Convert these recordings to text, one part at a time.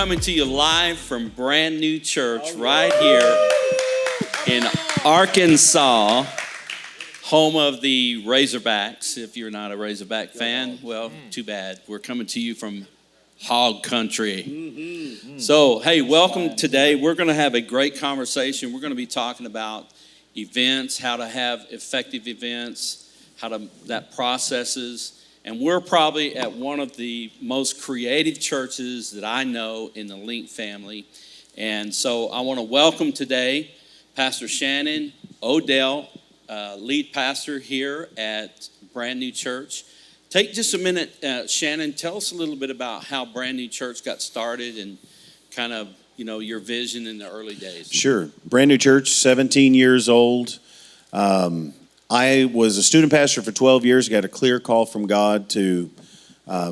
coming to you live from Brand New Church right here in Arkansas, home of the Razorbacks. If you're not a Razorback fan, well, too bad. We're coming to you from Hog Country. So, hey, welcome today. We're going to have a great conversation. We're going to be talking about events, how to have effective events, that processes. And we're probably at one of the most creative churches that I know in the Link family. And so I want to welcome today Pastor Shannon Odell, lead pastor here at Brand New Church. Take just a minute, Shannon, tell us a little bit about how Brand New Church got started and kind of, your vision in the early days. Sure. Brand New Church, 17 years old. I was a student pastor for 12 years, got a clear call from God to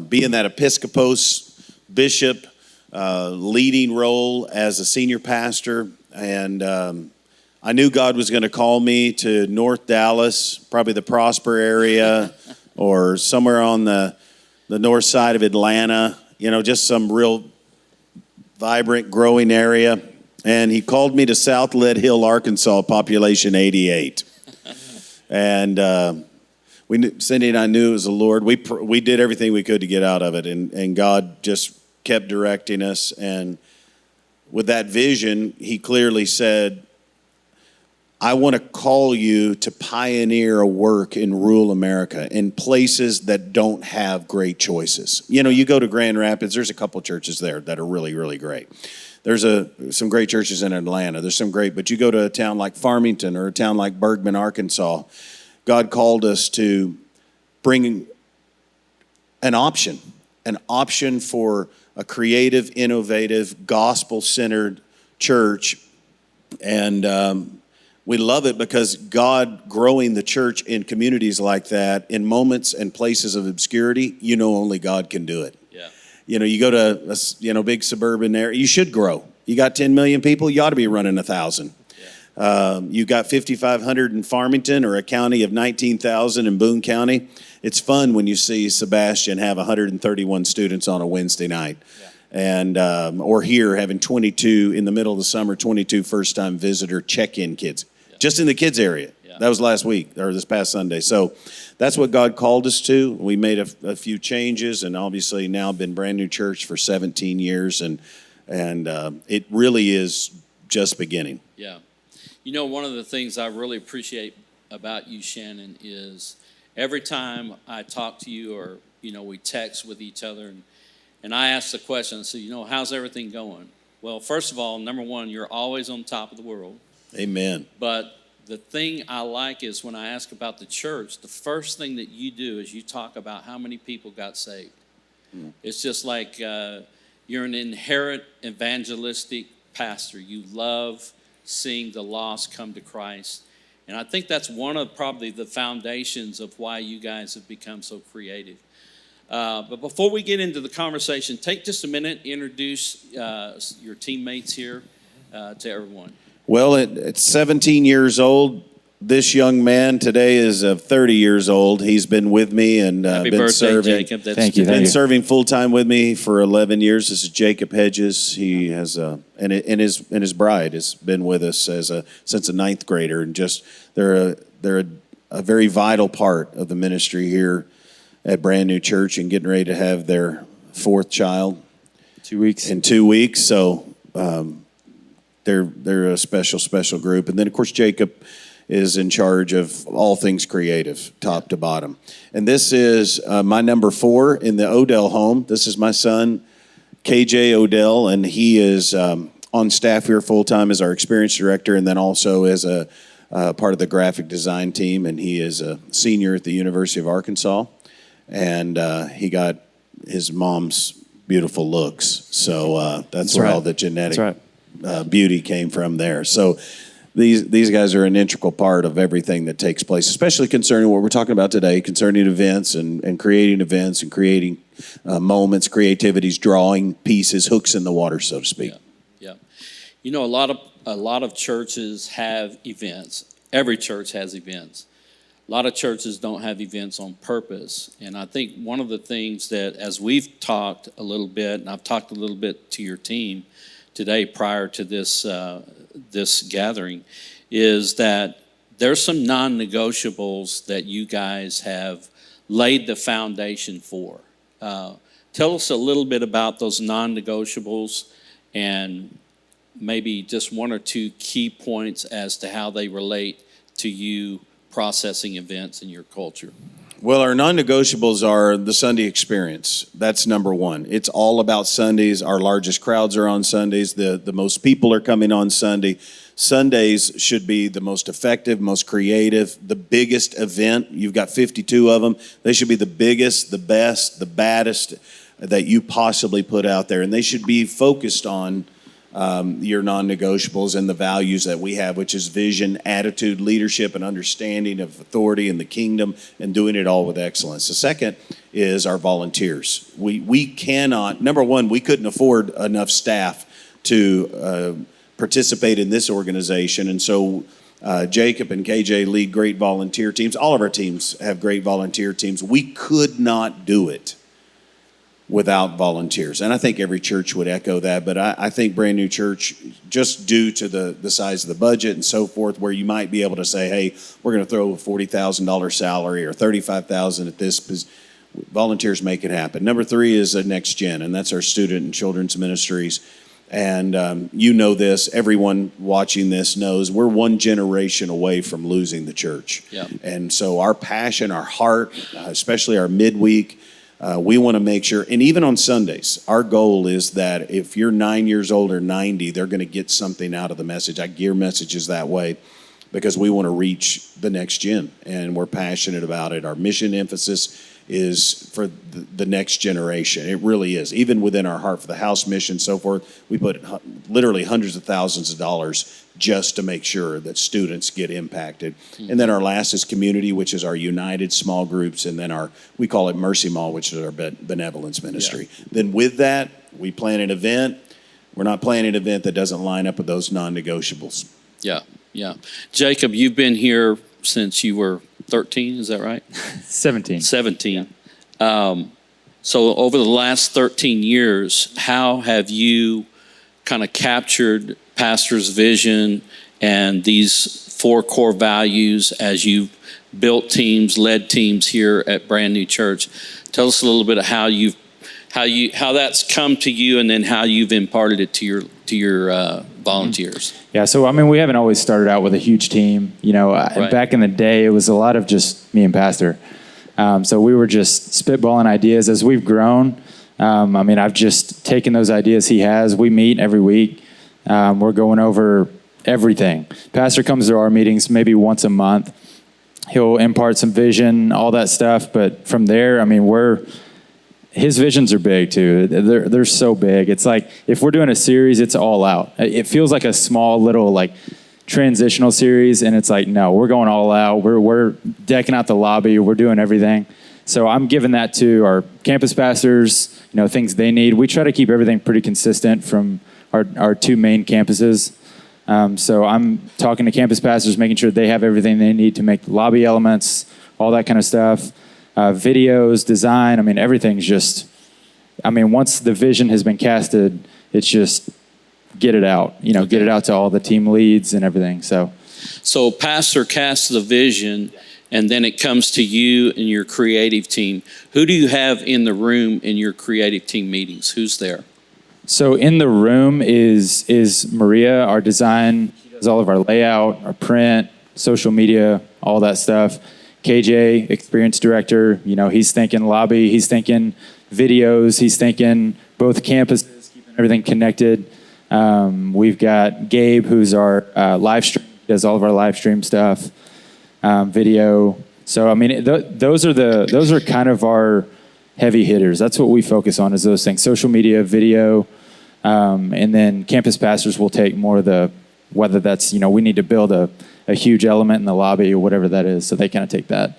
be in that Episcopos bishop leading role as a senior pastor. And I knew God was going to call me to North Dallas, probably the Prosper area, or somewhere on the north side of Atlanta, just some real vibrant, growing area. And he called me to South Lead Hill, Arkansas, population 88. And Cindy and I knew it was the Lord. We did everything we could to get out of it, and God just kept directing us. And with that vision, he clearly said, I want to call you to pioneer a work in rural America, in places that don't have great choices. You go to Grand Rapids, there's a couple churches there that are really, really great. There's some great churches in Atlanta. There's some great, but you go to a town like Farmington or a town like Bergman, Arkansas. God called us to bring an option for a creative, innovative, gospel-centered church. And we love it because God growing the church in communities like that, in moments and places of obscurity, only God can do it. You go to a big suburban area, you should grow. You got 10 million people, you ought to be running 1,000. You got 5,500 in Farmington, or a county of 19,000 in Boone County. It's fun when you see Sebastian have 131 students on a Wednesday night. And or here having 22 in the middle of the summer, 22 first-time visitor check-in kids, just in the kids area. That was last week, or this past Sunday. So that's what God called us to. We made a few changes, and obviously now been Brand New Church for 17 years, and it really is just beginning. Yeah. One of the things I really appreciate about you, Shannon, is every time I talk to you or, we text with each other, and I ask the question, I say, how's everything going? Well, first of all, number one, you're always on top of the world. Amen. But the thing I like is when I ask about the church, the first thing that you do is you talk about how many people got saved. It's just like you're an inherent evangelistic pastor. You love seeing the lost come to Christ. And I think that's one of probably the foundations of why you guys have become so creative. But before we get into the conversation, take just a minute, introduce your teammates here to everyone. Well, at 17 years old, this young man today is 30 years old. He's been with me and Happy been birthday, serving. Jacob. Thank you. Been serving full time with me for 11 years. This is Jacob Hedges. He has and his bride has been with us since a ninth grader, and just they're a very vital part of the ministry here at Brand New Church, and getting ready to have their fourth child 2 weeks. in 2 weeks. So. They're a special group. And then, of course, Jacob is in charge of all things creative, top to bottom. And this is my number 4 in the Odell home. This is my son, KJ Odell, and he is on staff here full-time as our experience director, and then also as a part of the graphic design team. And he is a senior at the University of Arkansas. And he got his mom's beautiful looks. So that's where right. all the genetic... That's right. Beauty came from there. So these guys are an integral part of everything that takes place, especially concerning what we're talking about today, concerning events and creating events and creating moments, creativities, drawing pieces, hooks in the water, so to speak. Yeah. A lot of churches have events. Every church has events. A lot of churches don't have events on purpose. And I think one of the things that, as we've talked a little bit, and I've talked a little bit to your team today prior to this gathering, is that there's some non-negotiables that you guys have laid the foundation for. Tell us a little bit about those non-negotiables and maybe just one or two key points as to how they relate to you processing events in your culture. Well, our non-negotiables are the Sunday experience. That's number one. It's all about Sundays. Our largest crowds are on Sundays. The most people are coming on Sunday. Sundays should be the most effective, most creative, the biggest event. You've got 52 of them. They should be the biggest, the best, the baddest that you possibly put out there. And they should be focused on your non-negotiables and the values that we have, which is vision, attitude, leadership, and understanding of authority in the kingdom, and doing it all with excellence. The second is our volunteers. We cannot, number one, we couldn't afford enough staff to participate in this organization, and so Jacob and KJ lead great volunteer teams. All of our teams have great volunteer teams. We could not do it without volunteers. And I think every church would echo that, but I think Brand New Church, just due to the size of the budget and so forth, where you might be able to say, hey, we're going to throw a $40,000 salary or $35,000 at this, volunteers make it happen. Number three is a Next Gen, and that's our student and children's ministries. And you know this, everyone watching this knows, we're one generation away from losing the church. Yep. And so our passion, our heart, especially our midweek, we want to make sure, and even on Sundays, our goal is that if you're 9 years old or 90, they're going to get something out of the message. I gear messages that way because we want to reach the next gen, and we're passionate about it. Our mission emphasis is for the next generation. It really is. Even within our Heart for the House mission, so forth, we put literally hundreds of thousands of dollars just to make sure that students get impacted. And then our last is community, which is our united small groups, and then we call it Mercy Mall, which is our benevolence ministry. Yeah. Then with that, we plan an event. We're not planning an event that doesn't line up with those non-negotiables. Yeah. Jacob, you've been here since you were 13, is that right? 17. 17. Yeah. So over the last 13 years, how have you kind of captured Pastor's vision and these 4 core values as you've built teams, led teams here at Brand New Church? Tell us a little bit of how that's come to you, and then how you've imparted it to your volunteers. Yeah, so I mean, we haven't always started out with a huge team. You know, right. Back in the day, it was a lot of just me and Pastor. So we were just spitballing ideas. As we've grown, I mean, I've just taken those ideas he has. We meet every week. We're going over everything. Pastor comes to our meetings maybe once a month. He'll impart some vision, all that stuff. But from there, I mean, his visions are big too. They're so big. It's like if we're doing a series, it's all out. It feels like a small little like transitional series, and it's like, no, we're going all out. We're decking out the lobby. We're doing everything. So I'm giving that to our campus pastors, things they need. We try to keep everything pretty consistent from our 2 main campuses. So I'm talking to campus pastors, making sure they have everything they need to make the lobby elements, all that kind of stuff. Videos, design, I mean, everything's just, once the vision has been casted, it's just get it out, okay. Get it out to all the team leads and everything. So Pastor casts the vision, and then it comes to you and your creative team. Who do you have in the room in your creative team meetings? Who's there? So in the room is Maria, our design. She does all of our layout, our print, social media, all that stuff. KJ, experience director, he's thinking lobby, he's thinking videos, he's thinking both campuses, keeping everything connected. We've got Gabe, who's our live stream, does all of our live stream stuff, video. So those are kind of our heavy hitters. That's what we focus on, is those things: social media, video, and then campus pastors will take more of whether that's we need to build a huge element in the lobby or whatever that is. So they kind of take that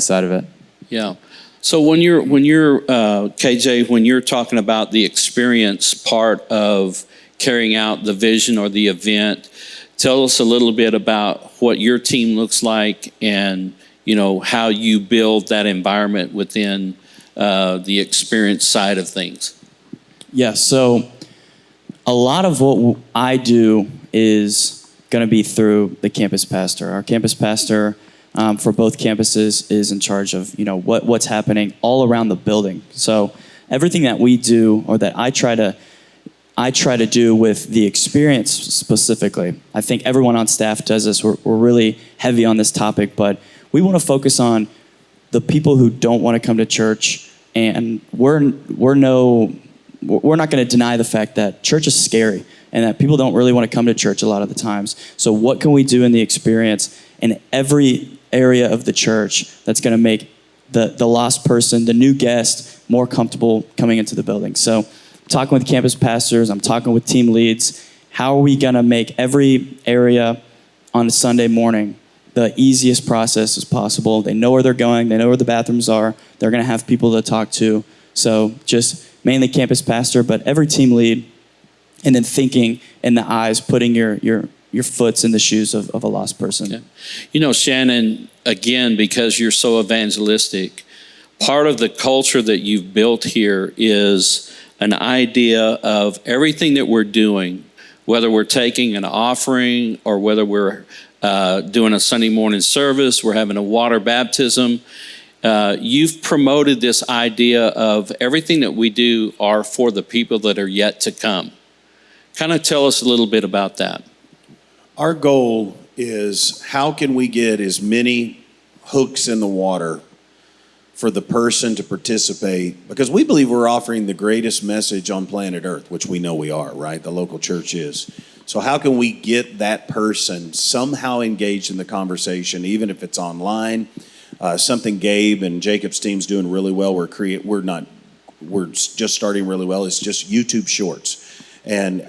side of it. Yeah. So when you're KJ, when you're talking about the experience part of carrying out the vision or the event, tell us a little bit about what your team looks like and how you build that environment within the experience side of things. Yeah, so a lot of what I do is going to be through the campus pastor. Our campus pastor for both campuses is in charge of what's happening all around the building. So everything that we do, or that I try to do with the experience specifically. I think everyone on staff does this. We're really heavy on this topic, but we want to focus on the people who don't want to come to church, and we're not going to deny the fact that church is scary and that people don't really want to come to church a lot of the times. So what can we do in the experience in every area of the church that's going to make the lost person, the new guest, more comfortable coming into the building? So I'm talking with campus pastors, I'm talking with team leads. How are we going to make every area on a Sunday morning the easiest process as possible? They know where they're going, they know where the bathrooms are, they're going to have people to talk to. So just mainly campus pastor, but every team lead, and then thinking in the eyes, putting your foots in the shoes of a lost person. Okay. Shannon, again, because you're so evangelistic, part of the culture that you've built here is an idea of everything that we're doing, whether we're taking an offering or whether we're doing a Sunday morning service, we're having a water baptism. You've promoted this idea of everything that we do are for the people that are yet to come. Kind of tell us a little bit about that. Our goal is, how can we get as many hooks in the water for the person to participate? Because we believe we're offering the greatest message on planet Earth, which we know we are, right? The local church is. So how can we get that person somehow engaged in the conversation, even if it's online? Something Gabe and Jacob's team's doing really well. We're just starting really well. It's just YouTube Shorts. And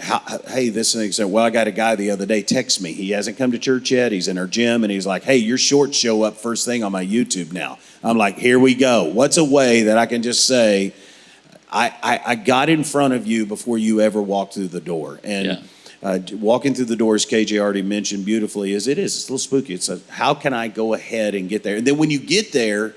hey, this is an example. Well, I got a guy the other day text me. He hasn't come to church yet. He's in our gym, and he's like, "Hey, your shorts show up first thing on my YouTube now." I'm like, "Here we go. What's a way that I can just say, I got in front of you before you ever walked through the door?" And walking through the doors, KJ already mentioned beautifully, it's a little spooky. It's how can I go ahead and get there? And then when you get there,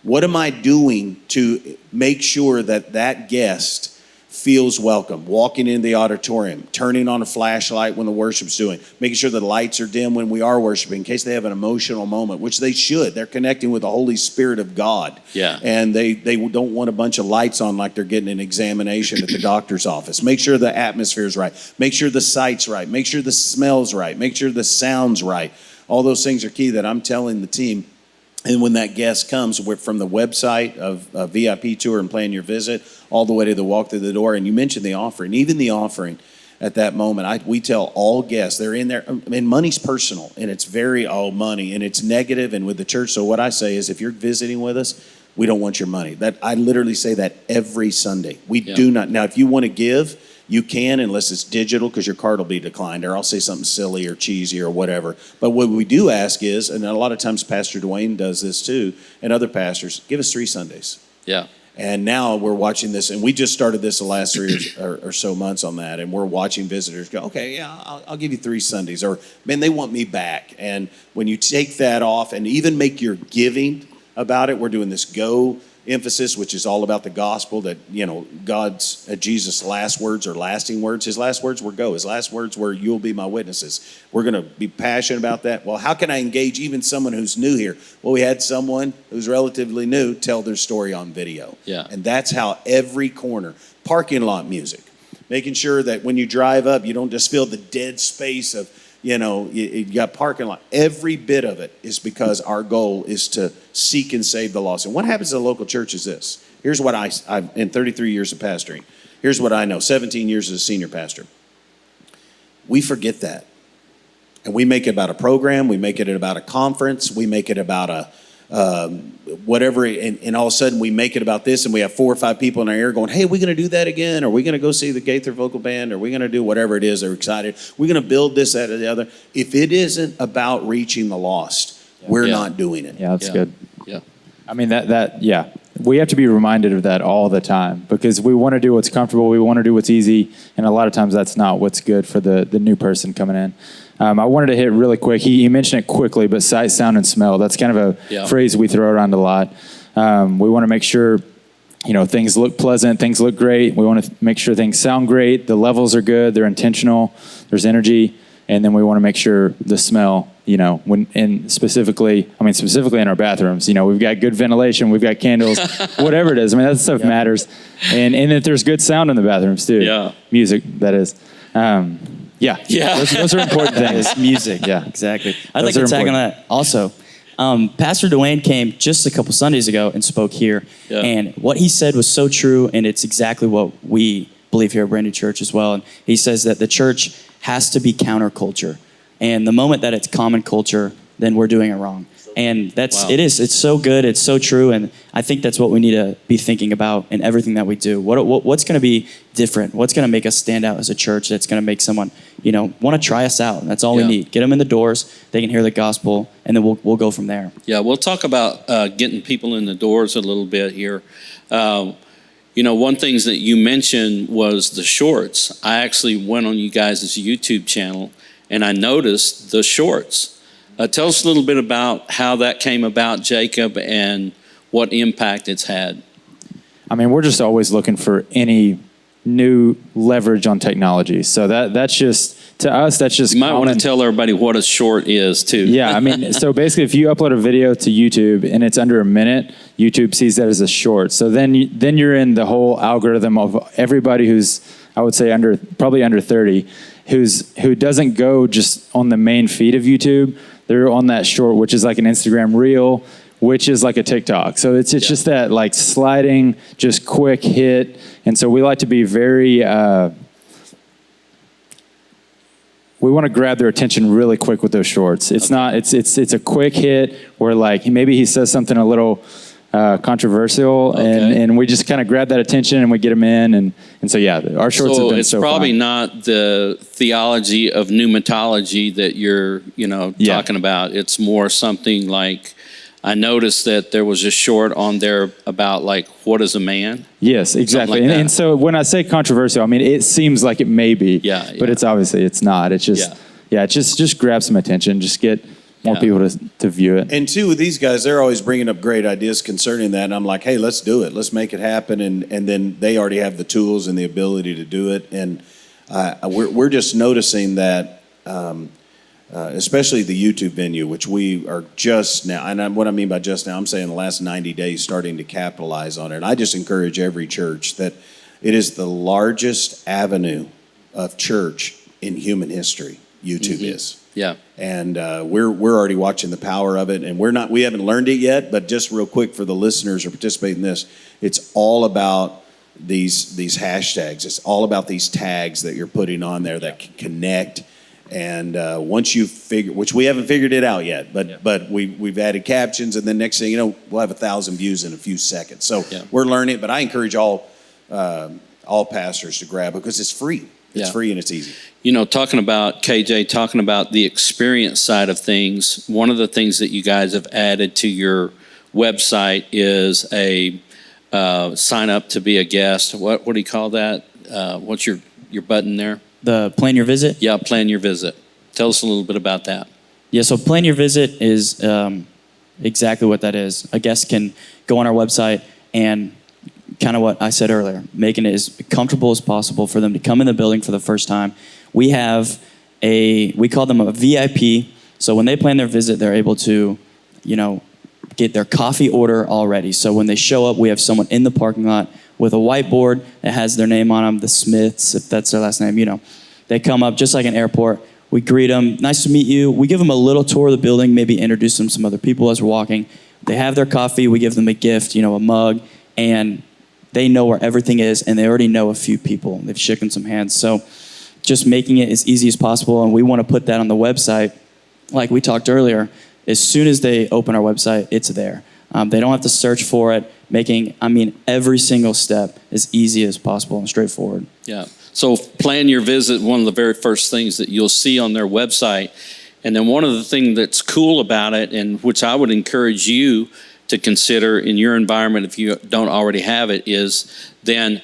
what am I doing to make sure that guest feels welcome? Walking in the auditorium, turning on a flashlight when the worship's doing, making sure the lights are dim when we are worshiping in case they have an emotional moment, which they should. They're connecting with the Holy Spirit of God. Yeah. And they don't want a bunch of lights on like they're getting an examination at the doctor's office. Make sure the atmosphere's right. Make sure the sight's right. Make sure the smell's right. Make sure the sound's right. All those things are key that I'm telling the team. And when that guest comes, we're from the website of a VIP tour and plan your visit, all the way to the walk through the door. And you mentioned the offering. Even the offering at that moment, we tell all guests, they're in there. And money's personal, and it's very all money, and it's negative. And with the church, so what I say is, if you're visiting with us, we don't want your money. That I literally say that every Sunday. We do not. Now, if you want to give, you can, unless it's digital, because your card will be declined, or I'll say something silly or cheesy or whatever. But what we do ask is, and a lot of times Pastor Dwayne does this too, and other pastors, give us 3 Sundays. Yeah. And now we're watching this, and we just started this the last 3 or so months on that, and we're watching visitors go, okay, yeah, I'll give you 3 Sundays, or man, they want me back. And when you take that off and even make your giving about it, we're doing this go emphasis, which is all about the gospel, that God's Jesus' last words are lasting words. His last words were go. His last words were, you'll be my witnesses. We're going to be passionate about that. Well, how can I engage even someone who's new here? Well, we had someone who's relatively new tell their story on video. Yeah. And that's how every corner, parking lot music, making sure that when you drive up, you don't just feel the dead space of, you got parking lot. Every bit of it is because our goal is to seek and save the lost. And what happens in a local church is this. Here's what I've in 33 years of pastoring, here's what I know, 17 years as a senior pastor. We forget that. And we make it about a program. We make it about a conference. We make it about a whatever, and all of a sudden we make it about this, and we have 4 or 5 people in our ear going, hey, are we going to do that again? Are we going to go see the Gaither Vocal Band? Are we going to do whatever it is? They're excited. We're going to build this, that, or the other. If it isn't about reaching the lost, we're not doing it. Yeah, that's good. Yeah. I mean, that we have to be reminded of that all the time because we want to do what's comfortable. We want to do what's easy. And a lot of times that's not what's good for the new person coming in. I wanted to hit really quick. He mentioned it quickly, but sight, sound, and smell. That's kind of a phrase we throw around a lot. We want to make sure, things look pleasant, things look great. We want to make sure things sound great. The levels are good. They're intentional. There's energy. And then we want to make sure the smell, specifically in our bathrooms, we've got good ventilation, we've got candles, whatever it is. I mean, that stuff matters. And that there's good sound in the bathrooms too. Yeah. Music, that is. Yeah. Those are important things. Music. Yeah. Exactly. I'd like to tag on that also. Pastor Dwayne came just a couple Sundays ago and spoke here. Yeah. And what he said was so true, and it's exactly what we believe here at Brand New Church as well. And he says that the church has to be counterculture. And the moment that it's common culture, then we're doing it wrong. And it's so good, it's so true, and I think that's what we need to be thinking about in everything that we do. What's going to be different? What's going to make us stand out as a church that's going to make someone, want to try us out? That's all we need. Get them in the doors, they can hear the gospel, and then we'll go from there. Yeah, we'll talk about getting people in the doors a little bit here. One thing that you mentioned was the shorts. I actually went on you guys' YouTube channel, and I noticed the shorts. Tell us a little bit about how that came about, Jacob, and what impact it's had. I mean, we're just always looking for any new leverage on technology. So that's just, to us, that's just You might want common. to tell everybody what a short is, too. Yeah, I mean, so basically if you upload a video to YouTube and it's under a minute, YouTube sees that as a short. So then you're in the whole algorithm of everybody who's, I would say, probably under 30, who doesn't go just on the main feed of YouTube. They're on that short, which is like an Instagram reel, which is like a TikTok. So it's just that like sliding, just quick hit. And so we like to be very, we want to grab their attention really quick with those shorts. It's not, it's a quick hit where like maybe he says something a little controversial and we just kind of grab that attention and we get them in. And so, yeah, our shorts have been it's so probably fun. not the theology of pneumatology that you're, talking about. It's more something like, I noticed that there was a short on there about like, what is a man? Yes, exactly. Like and so when I say controversial, I mean, it seems like it may be, but it's obviously, it's not. It's just, just grab some attention, just get more people to view it. And two, with these guys, they're always bringing up great ideas concerning that. And I'm like, hey, let's do it. Let's make it happen. And then they already have the tools and the ability to do it. And we're just noticing that, especially the YouTube venue, which we are just now, and what I mean by just now, I'm saying the last 90 days starting to capitalize on it. And I just encourage every church that it is the largest avenue of church in human history. YouTube is. Yeah. And we're already watching the power of it, and we haven't learned it yet. But just real quick for the listeners who participate in this, it's all about these hashtags. It's all about these tags that you're putting on there that can connect. And once you figure, which we haven't figured it out yet, but we've added captions, and then next thing you know, we'll have 1,000 views in a few seconds. So we're learning, but I encourage all pastors to grab it because it's free. It's free and it's easy. Talking about the experience side of things, one of the things that you guys have added to your website is a sign up to be a guest. What do you call that? What's your button there? The plan your visit? Yeah, plan your visit. Tell us a little bit about that. Yeah, so plan your visit is exactly what that is. A guest can go on our website and kind of what I said earlier, making it as comfortable as possible for them to come in the building for the first time. We call them a VIP. So when they plan their visit, they're able to, get their coffee order already. So when they show up, we have someone in the parking lot with a whiteboard that has their name on them, the Smiths, if that's their last name, They come up just like an airport. We greet them. Nice to meet you. We give them a little tour of the building, maybe introduce them to some other people as we're walking. They have their coffee. We give them a gift, a mug, and they know where everything is, and they already know a few people. They've shaken some hands. So just making it as easy as possible, and we want to put that on the website. Like we talked earlier, as soon as they open our website, it's there. They don't have to search for it, making every single step as easy as possible and straightforward. Yeah. So plan your visit, one of the very first things that you'll see on their website. And then one of the things that's cool about it, and which I would encourage you to consider in your environment, if you don't already have it, is then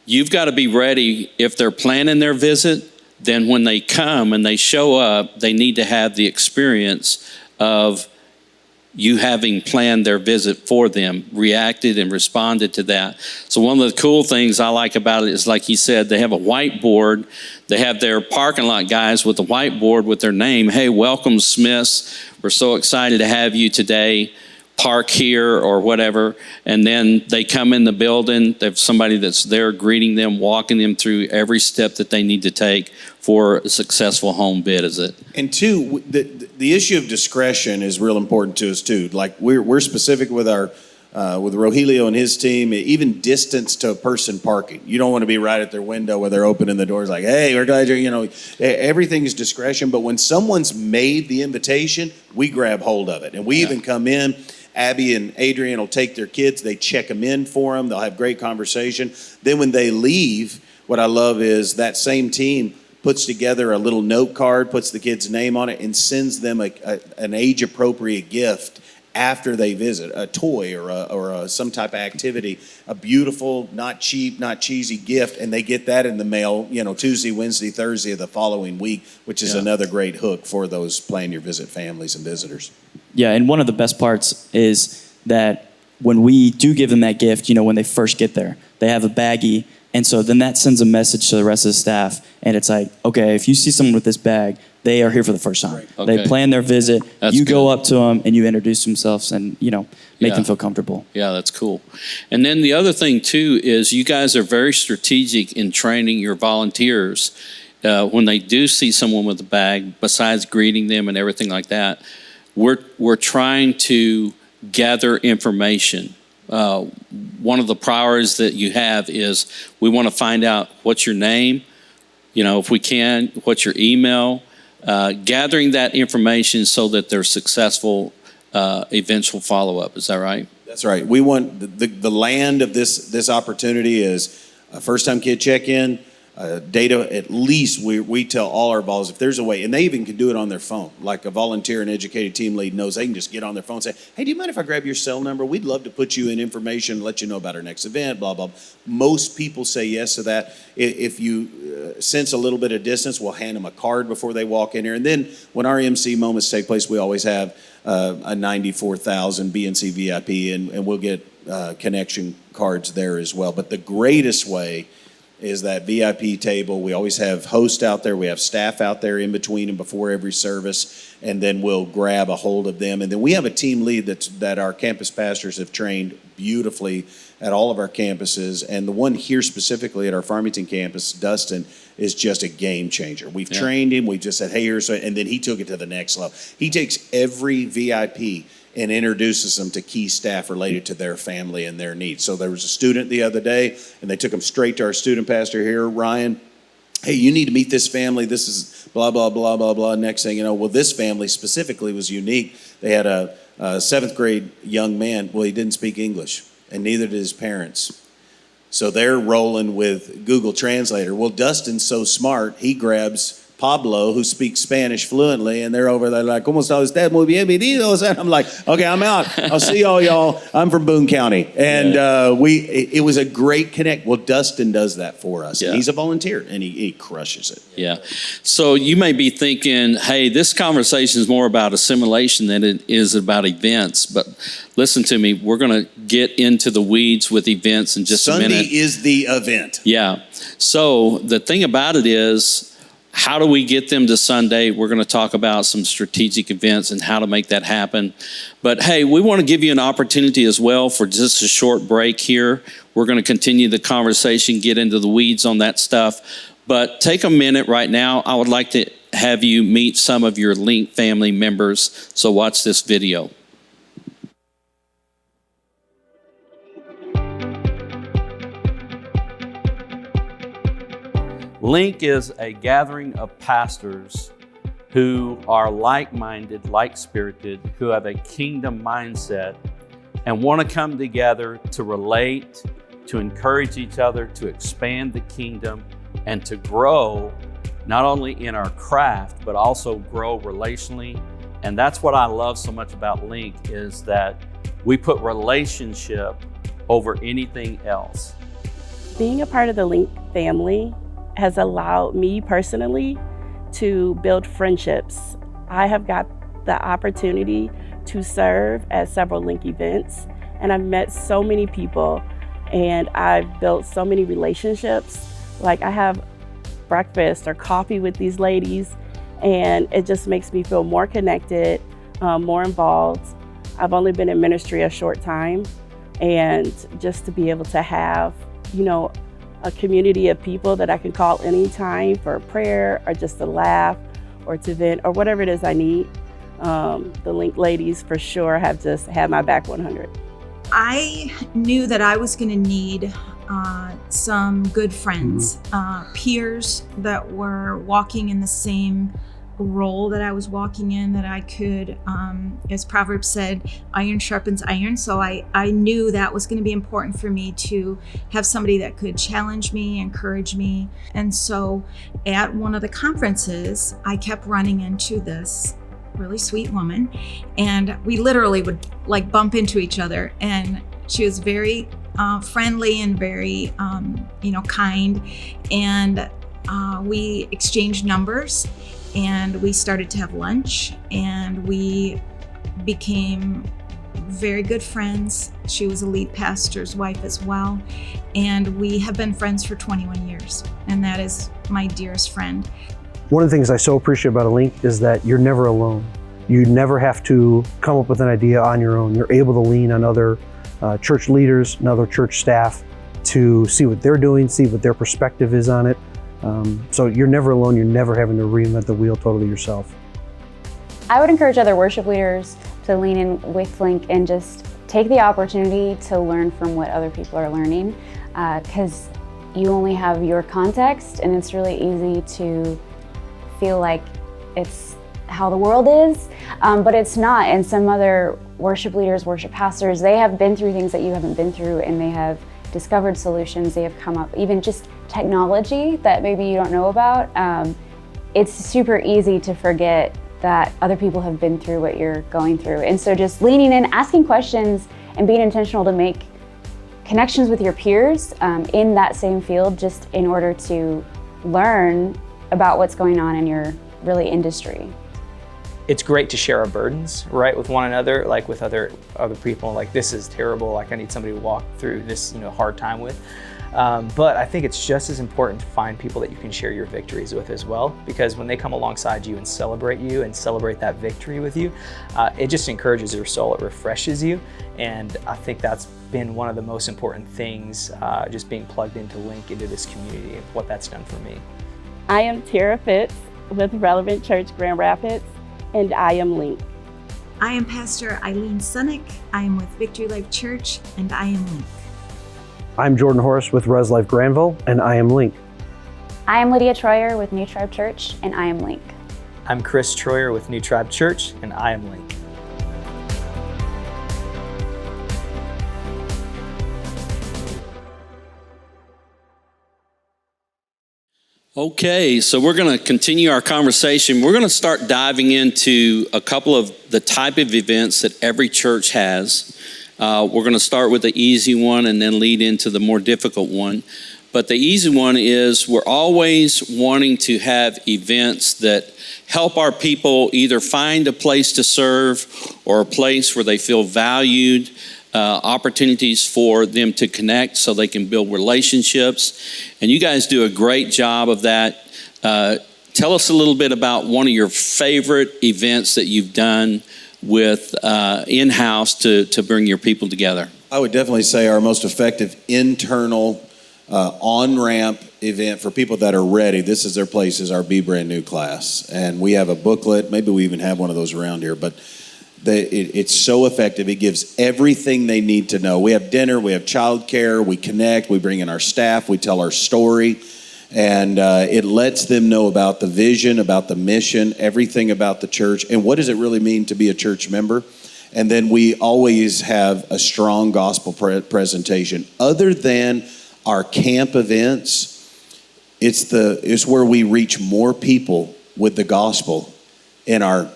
you've got to be ready. If they're planning their visit, then when they come and they show up, they need to have the experience of you having planned their visit for them, reacted and responded to that. So one of the cool things I like about it is, like he said, they have a whiteboard. They have their parking lot guys with a whiteboard with their name. Hey, welcome, Smiths. We're so excited to have you today. Park here or whatever. And then they come in the building. They have somebody that's there greeting them, walking them through every step that they need to take for a successful home visit. And two, the issue of discretion is real important to us too. Like we're specific with our with Rogelio and his team, even distance to a person parking. You don't want to be right at their window where they're opening the doors like, hey, we're glad you're, everything is discretion. But when someone's made the invitation, we grab hold of it. And we even come in. Abby and Adrian will take their kids. They check them in for them. They'll have great conversation. Then when they leave, what I love is that same team puts together a little note card, puts the kid's name on it, and sends them an age-appropriate gift after they visit, a toy or some type of activity, a beautiful, not cheap, not cheesy gift, and they get that in the mail, Tuesday, Wednesday, Thursday of the following week, which is another great hook for those plan your visit families and visitors. Yeah, and one of the best parts is that when we do give them that gift, when they first get there, they have a baggie. And so then that sends a message to the rest of the staff. And it's like, okay, if you see someone with this bag, they are here for the first time. Right. Okay. They plan their visit. That's you good. go up to them and you introduce themselves and, make them feel comfortable. Yeah, that's cool. And then the other thing, too, is you guys are very strategic in training your volunteers. When they do see someone with a bag, besides greeting them and everything like that, we're trying to gather information. One of the priorities that you have is we want to find out what's your name, if we can, what's your email, gathering that information so that there's successful eventual follow-up. Is that right? That's right. We want the land of this opportunity is a first-time kid check-in, data. At least we tell all our balls if there's a way, and they even can do it on their phone. Like a volunteer and educated team lead knows they can just get on their phone and say, hey, do you mind if I grab your cell number? We'd love to put you in information, let you know about our next event, blah, blah, blah. Most people say yes to that. If you sense a little bit of distance, we'll hand them a card before they walk in here. And then when our MC moments take place, we always have a 94,000 BNC VIP, and we'll get connection cards there as well. But the greatest way is that VIP table. We always have hosts out there. We have staff out there in between and before every service, and then we'll grab a hold of them. And then we have a team lead that our campus pastors have trained beautifully at all of our campuses. And the one here specifically at our Farmington campus, Dustin, is just a game changer. We've trained him. We just said, hey, and then he took it to the next level. He takes every VIP and introduces them to key staff related to their family and their needs. So there was a student the other day, and they took him straight to our student pastor here, Ryan. Hey, you need to meet this family. This is blah, blah, blah, blah, blah. Next thing you know, well, this family specifically was unique. They had a seventh grade young man. Well, he didn't speak English, and neither did his parents. So they're rolling with Google Translator. Well, Dustin's so smart, he grabs Pablo, who speaks Spanish fluently, and they're over there like, ¿Cómo está usted? Muy bien, bienvenidos. And I'm like, okay, I'm out. I'll see all y'all. I'm from Boone County. And it was a great connect. Well, Dustin does that for us. Yeah. And he's a volunteer, and he crushes it. Yeah. So you may be thinking, hey, this conversation is more about assimilation than it is about events. But listen to me, we're going to get into the weeds with events in just a minute. Sunday is the event. Yeah. So the thing about it is, how do we get them to Sunday? We're going to talk about some strategic events and how to make that happen. But hey, we want to give you an opportunity as well for just a short break here. We're going to continue the conversation, get into the weeds on that stuff. But take a minute right now. I would like to have you meet some of your Link family members. So watch this video. Link is a gathering of pastors who are like-minded, like-spirited, who have a kingdom mindset and want to come together to relate, to encourage each other, to expand the kingdom, and to grow not only in our craft, but also grow relationally. And that's what I love so much about Link, is that We put relationship over anything else. Being a part of the Link family has allowed me personally to build friendships. I have got the opportunity to serve at several Link events, and I've met so many people, and I've built so many relationships. Like, I have breakfast or coffee with these ladies, and it just makes me feel more connected, more involved. I've only been in ministry a short time, and just to be able to have, a community of people that I can call anytime for a prayer or just to laugh or to vent or whatever it is I need. The Link ladies for sure have just had my back 100. I knew that I was going to need some good friends, peers that were walking in the same role that I was walking in, that I could, as Proverbs said, iron sharpens iron. So I knew that was going to be important for me to have somebody that could challenge me, encourage me. And so at one of the conferences, I kept running into this really sweet woman, and we literally would like bump into each other, and she was very friendly and very kind, and we exchanged numbers, and we started to have lunch, and we became very good friends. She was a lead pastor's wife as well, and we have been friends for 21 years, and that is my dearest friend. One of the things I so appreciate about a Link is that you're never alone. You never have to come up with an idea on your own. You're able to lean on other church leaders and other church staff to see what they're doing, see what their perspective is on it. So you're never alone. You're never having to reinvent the wheel totally yourself. I would encourage other worship leaders to lean in with Link and just take the opportunity to learn from what other people are learning, because you only have your context, and it's really easy to feel like it's how the world is, but it's not. And some other worship leaders, worship pastors, they have been through things that you haven't been through, and they have discovered solutions. They have come up, even just technology that maybe you don't know about. It's super easy to forget that other people have been through what you're going through. And so just leaning in, asking questions, and being intentional to make connections with your peers in that same field, just in order to learn about what's going on in your really industry. It's great to share our burdens, right, with one another, like with other people. Like, this is terrible. Like, I need somebody to walk through this, hard time with. But I think it's just as important to find people that you can share your victories with as well, because when they come alongside you and celebrate that victory with you, it just encourages your soul. It refreshes you, and I think that's been one of the most important things, just being plugged into Link, into this community, and what that's done for me. I am Tara Fitz with Relevant Church Grand Rapids, and I am Link. I am Pastor Eileen Sunnick. I am with Victory Life Church, and I am Link. I'm Jordan Horace with Res Life Granville, and I am Link. I am Lydia Troyer with New Tribe Church, and I am Link. I'm Chris Troyer with New Tribe Church, and I am Link. Okay, so we're going to continue our conversation. We're going to start diving into a couple of the type of events that every church has. We're going to start with the easy one and then lead into the more difficult one. But the easy one is we're always wanting to have events that help our people either find a place to serve or a place where they feel valued, opportunities for them to connect so they can build relationships. And you guys do a great job of that. Tell us a little bit about one of your favorite events that you've done with in-house to bring your people together. I would definitely say our most effective internal on-ramp event for people that are ready. This is their place, is our Be Brand New class. And we have a booklet. Maybe we even have one of those around here, but it's so effective. It gives everything they need to know. We have dinner, we have childcare, we connect, we bring in our staff, we tell our story, and it lets them know about the vision, about the mission, everything about the church, and what does it really mean to be a church member. And then we always have a strong gospel presentation. Other than our camp events, it's where we reach more people with the gospel in our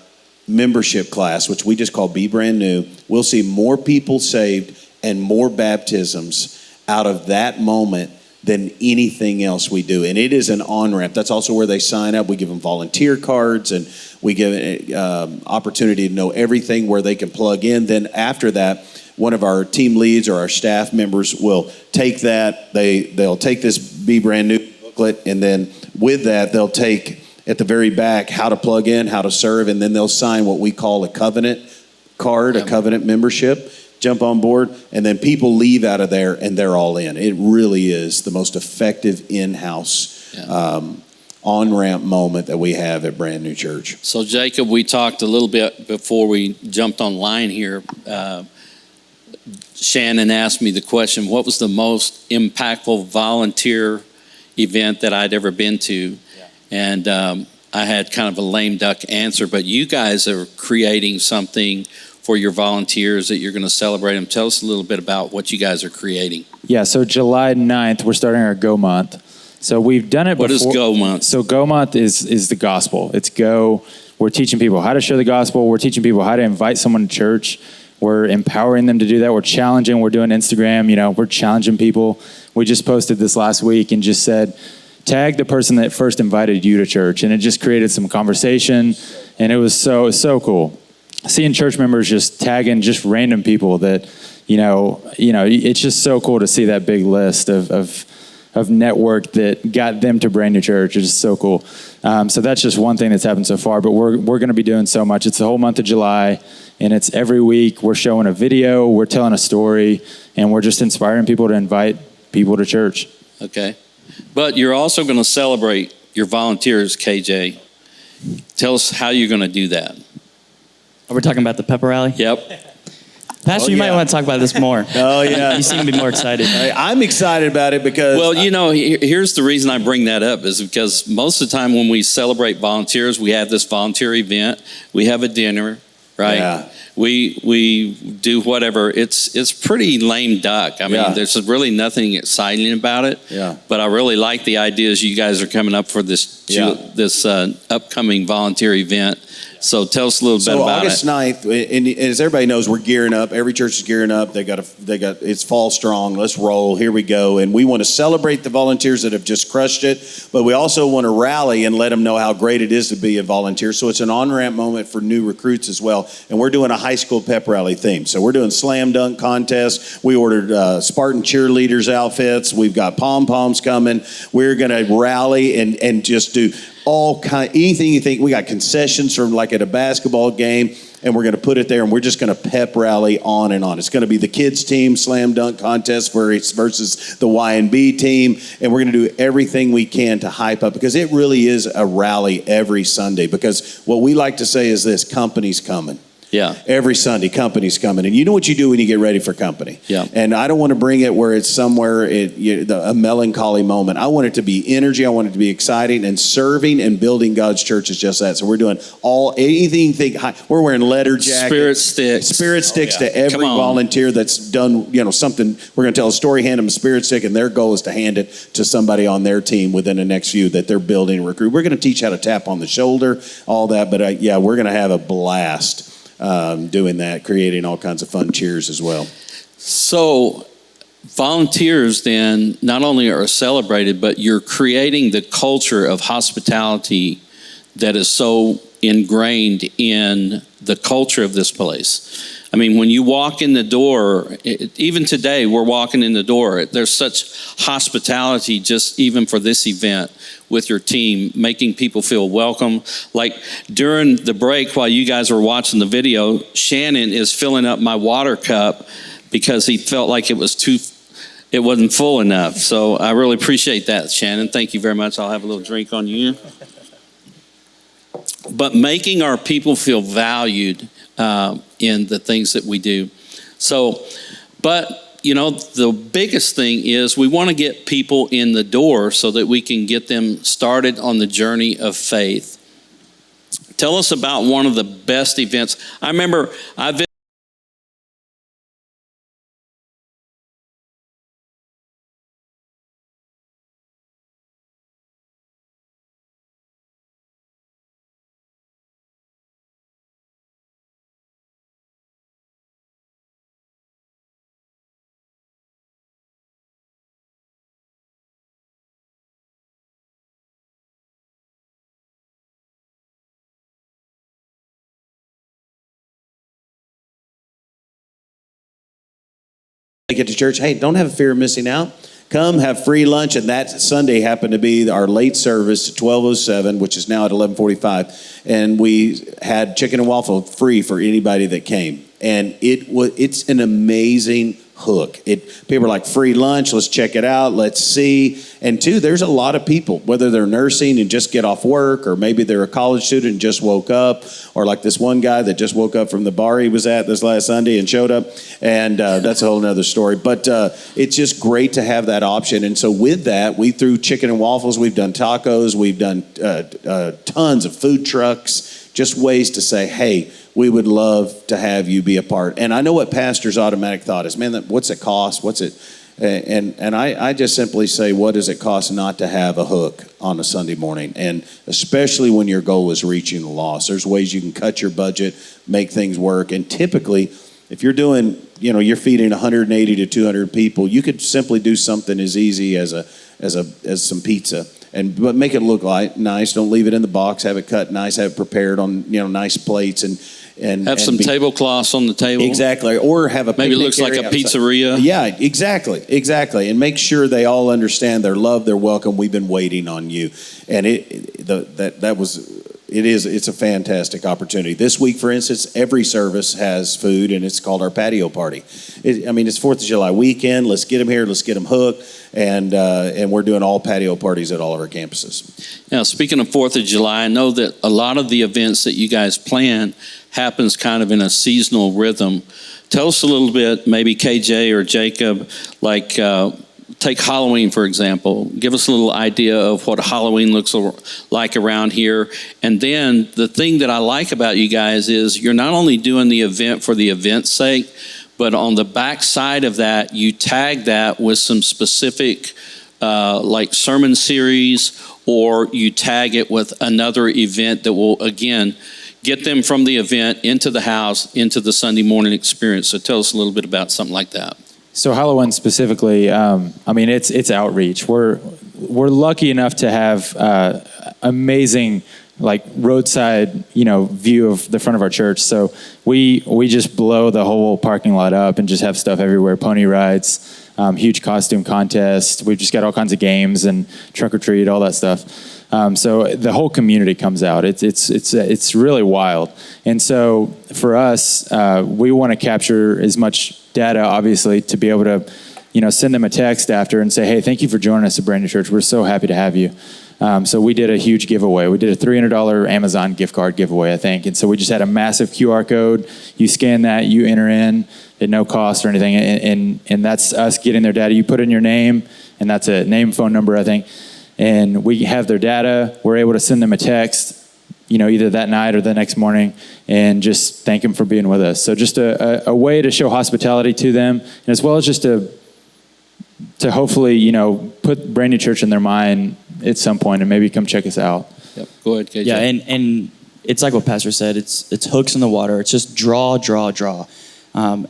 membership class, which we just call Be Brand New, we'll see more people saved and more baptisms out of that moment than anything else we do. And it is an on-ramp. That's also where they sign up. We give them volunteer cards, and we give opportunity to know everything where they can plug in. Then after that, one of our team leads or our staff members will take that. They'll take this Be Brand New booklet, and then with that, they'll take at the very back how to plug in, how to serve, and then they'll sign what we call a covenant card, a covenant membership, jump on board, and then people leave out of there and they're all in. It really is the most effective in-house on-ramp moment that we have at Brand New Church. So Jacob, we talked a little bit before we jumped online here. Shannon asked me the question, what was the most impactful volunteer event that I'd ever been to? And I had kind of a lame duck answer, but you guys are creating something for your volunteers that you're going to celebrate them. Tell us a little bit about what you guys are creating. Yeah, so July 9th, we're starting our Go Month. So we've done it before. What is Go Month? So Go Month is the gospel. It's go. We're teaching people how to share the gospel. We're teaching people how to invite someone to church. We're empowering them to do that. We're challenging. We're doing Instagram. We're challenging people. We just posted this last week and just said, tag the person that first invited you to church. And it just created some conversation. And it was so cool. Seeing church members just tagging just random people that, it's just so cool to see that big list of network that got them to Brand New Church. It's just so cool. So that's just one thing that's happened so far, but we're going to be doing so much. It's the whole month of July, and it's every week. We're showing a video, we're telling a story, and we're just inspiring people to invite people to church. Okay. But you're also going to celebrate your volunteers, KJ. Tell us how you're going to do that. Are we talking about the pepper rally? Yep. Pastor, you might want to talk about this more. Oh, yeah. You seem to be more excited. I'm excited about it because... Well, here's the reason I bring that up is because most of the time when we celebrate volunteers, we have this volunteer event, we have a dinner, right? Yeah. We do whatever. It's pretty lame duck. I mean, there's really nothing exciting about it. Yeah. But I really like the ideas you guys are coming up for this upcoming volunteer event. So tell us a little bit about August it. 9th, and as everybody knows, we're gearing up. Every church is gearing up. They got it's fall strong. Let's roll. Here we go. And we want to celebrate the volunteers that have just crushed it, but we also want to rally and let them know how great it is to be a volunteer. So it's an on-ramp moment for new recruits as well. And we're doing a high school pep rally theme. So we're doing slam dunk contests. We ordered Spartan cheerleaders outfits. We've got pom-poms coming. We're going to rally and just do anything you think. We got concessions from like at a basketball game, and we're going to put it there, and we're just going to pep rally on and on. It's going to be the kids team slam dunk contest versus the Y&B team, and we're going to do everything we can to hype up, because it really is a rally every Sunday, because what we like to say is this: company's coming. Yeah. Every Sunday, company's coming. And you know what you do when you get ready for company. Yeah. And I don't want to bring it where it's somewhere, a melancholy moment. I want it to be energy. I want it to be exciting. And serving and building God's church is just that. So we're doing anything you think. We're wearing letter jackets. Spirit sticks to every volunteer that's done, something. We're going to tell a story, hand them a spirit stick, and their goal is to hand it to somebody on their team within the next few that they're building and recruit. We're going to teach how to tap on the shoulder, all that. But we're going to have a blast. Doing that, creating all kinds of fun cheers as well. So volunteers then not only are celebrated, but you're creating the culture of hospitality that is so ingrained in the culture of this place. I mean, when you walk in the door, even today we're walking in the door, there's such hospitality just even for this event with your team, making people feel welcome. Like during the break while you guys were watching the video, Shannon is filling up my water cup because he felt like it wasn't full enough. So I really appreciate that, Shannon. Thank you very much. I'll have a little drink on you. But making our people feel valued in the things that we do. So, but the biggest thing is we want to get people in the door so that we can get them started on the journey of faith. Tell us about one of the best events. I remember I Get to church. Hey, don't have a fear of missing out. Come have free lunch, and that Sunday happened to be our late service, 12:07, which is now at 11:45, and we had chicken and waffle free for anybody that came, and it's an amazing hook. People are like, free lunch, let's check it out, let's see. And two, there's a lot of people, whether they're nursing and just get off work, or maybe they're a college student and just woke up, or like this one guy that just woke up from the bar he was at this last Sunday and showed up, and that's a whole nother story. But it's just great to have that option. And so with that, we threw chicken and waffles, we've done tacos, we've done tons of food trucks, just ways to say, hey, we would love to have you be a part. And I know what pastor's automatic thought is, man, what's it cost? What's it? And I just simply say, what does it cost not to have a hook on a Sunday morning? And especially when your goal is reaching the lost. There's ways you can cut your budget, make things work. And typically, if you're doing, you're feeding 180 to 200 people, you could simply do something as easy as some pizza. But make it look nice. Don't leave it in the box. Have it cut nice. Have it prepared on nice plates and have some tablecloths on the table. Exactly. Or have a maybe it looks like a pizzeria. Yeah, exactly. And make sure they all understand they're loved, they're welcome. We've been waiting on you. And it's a fantastic opportunity. This week, for instance, every service has food, and it's called our patio party. It's 4th of July weekend. Let's get them here. Let's get them hooked. And we're doing all patio parties at all of our campuses. Now, speaking of 4th of July, I know that a lot of the events that you guys plan happens kind of in a seasonal rhythm. Tell us a little bit, maybe KJ or Jacob, like take Halloween, for example. Give us a little idea of what Halloween looks like around here. And then the thing that I like about you guys is you're not only doing the event for the event's sake, but on the back side of that, you tag that with some specific like sermon series, or you tag it with another event that will, again, get them from the event into the house, into the Sunday morning experience. So tell us a little bit about something like that. So Halloween specifically, it's outreach. We're lucky enough to have amazing like roadside, view of the front of our church. So we just blow the whole parking lot up and just have stuff everywhere. Pony rides, huge costume contest. We've just got all kinds of games and trunk or treat, all that stuff. So the whole community comes out. It's really wild. And so for us, we want to capture as much data, obviously, to be able to, send them a text after and say, hey, thank you for joining us at Brand New Church. We're so happy to have you. So we did a huge giveaway. We did a $300 Amazon gift card giveaway, I think. And so we just had a massive QR code. You scan that, you enter in at no cost or anything. And that's us getting their data. You put in your name, and that's a name, phone number, I think. And we have their data. We're able to send them a text, either that night or the next morning, and just thank them for being with us. So just a way to show hospitality to them, and as well as just to hopefully, put Brand New Church in their mind at some point and maybe come check us out. Yep. Go ahead, KJ. Yeah, and it's like what Pastor said. It's hooks in the water. It's just draw.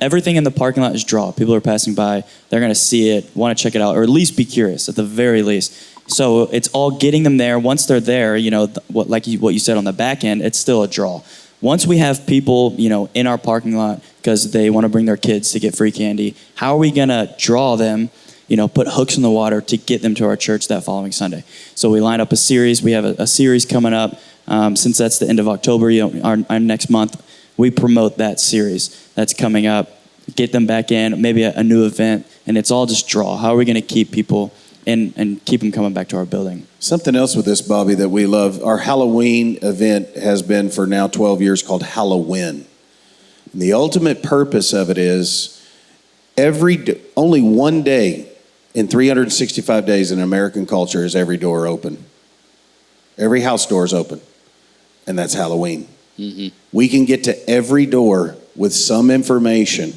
Everything in the parking lot is draw. People are passing by. They're going to see it, want to check it out, or at least be curious at the very least. So it's all getting them there. Once they're there, what you said on the back end, it's still a draw. Once we have people, in our parking lot because they want to bring their kids to get free candy, how are we going to draw them, put hooks in the water to get them to our church that following Sunday? So we lined up a series. We have a series coming up. Since that's the end of October, our next month, we promote that series that's coming up, get them back in, maybe a new event, and it's all just draw. How are we going to keep people and keep them coming back to our building? Something else with this, Bobby, that we love, our Halloween event has been for now 12 years called Halloween. And the ultimate purpose of it is only one day in 365 days in American culture is every door open. Every house door is open, and that's Halloween. Mm-hmm. We can get to every door with some information.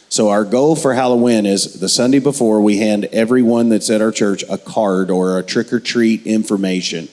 So our goal for Halloween is the Sunday before, we hand everyone that's at our church a card or a trick-or-treat information.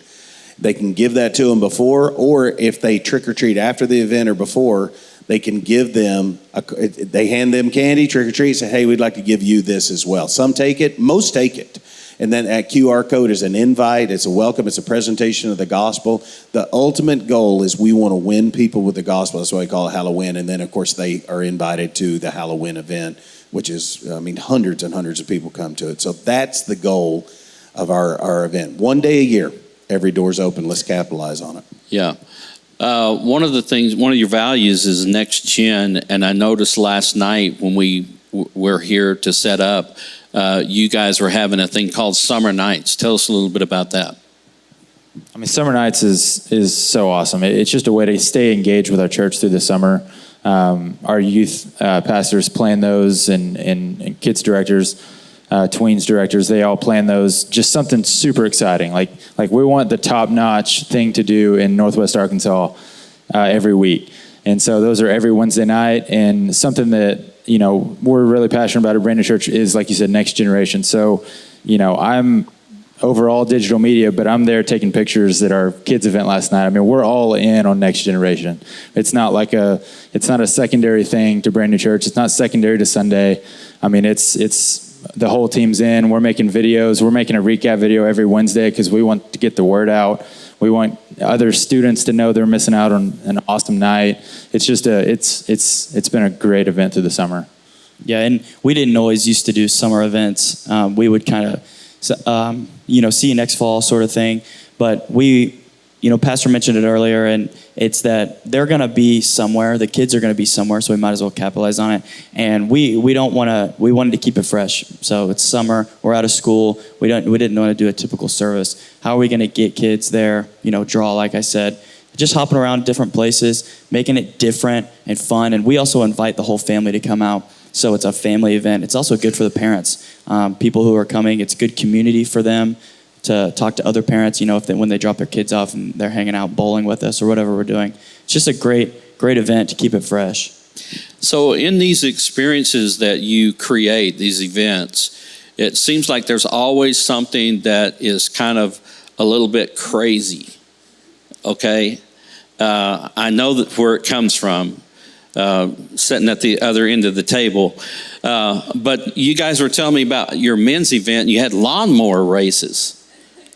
They can give that to them before, or if they trick-or-treat after the event or before, they can give them, they hand them candy, trick-or-treat, say, hey, we'd like to give you this as well. Some take it, most take it. And then that QR code is an invite, it's a welcome, it's a presentation of the gospel. The ultimate goal is we want to win people with the gospel. That's why we call it Halloween. And then, of course, they are invited to the Halloween event which is, I mean, hundreds and hundreds of people come to it. So that's the goal of our event. One day a year, every door's open. Let's capitalize on it. Yeah. One of your values is next gen, and I noticed last night when we were here to set up, you guys were having a thing called Summer Nights. Tell us a little bit about that. I mean, Summer Nights is so awesome. It's just a way to stay engaged with our church through the summer. Our youth pastors plan those, and kids directors, tweens directors, they all plan those. Just something super exciting. Like we want the top-notch thing to do in Northwest Arkansas every week. And so those are every Wednesday night, and something that, you know, we're really passionate about at Brand New Church is, like you said, next generation. So, you know, I'm overall digital media, but I'm there taking pictures at our kids event last night. I mean, we're all in on next generation. It's not a secondary thing to Brand New Church. It's not secondary to Sunday. I mean, it's the whole team's in. We're making videos. We're making a recap video every Wednesday because we want to get the word out. We want other students to know they're missing out on an awesome night. It's just it's been a great event through the summer. Yeah, and we didn't always used to do summer events. We would kind of, see you next fall sort of thing. But Pastor mentioned it earlier, and it's that they're going to be somewhere. The kids are going to be somewhere, so we might as well capitalize on it. And we wanted to keep it fresh. So it's summer. We're out of school. We didn't want to do a typical service. How are we going to get kids there? Draw, like I said. Just hopping around different places, making it different and fun. And we also invite the whole family to come out. So it's a family event. It's also good for the parents. People who are coming, it's good community for them to talk to other parents, when they drop their kids off and they're hanging out bowling with us or whatever we're doing. It's just a great event to keep it fresh. So in these experiences that you create, these events, it seems like there's always something that is kind of a little bit crazy, okay? I know that where it comes from, sitting at the other end of the table. But you guys were telling me about your men's event. You had lawnmower races.